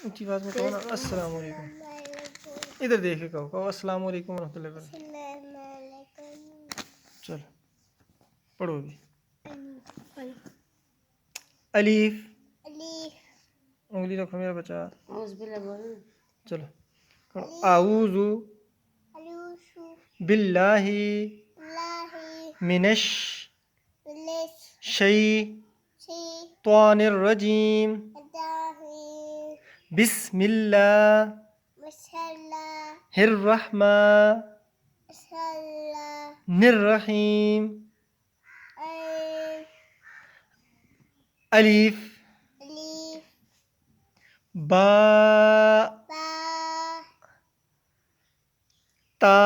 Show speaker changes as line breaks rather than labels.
ऊंची आवाज में कहो ना, अस्सलाम वालेकुम। इधर देख के कहो अस्सलाम वालेकुम रहमतुल्लाहि व बरकातहू। चलो पढ़ो भी। अलीफ, उंगली रखो मेरा बच्चा। चलो आऊज़ु बिल्लाहि मिनश शैतानिर रजीम बिस्मिल्लाहिर रहमानिर रहीम। अलीफ बा ता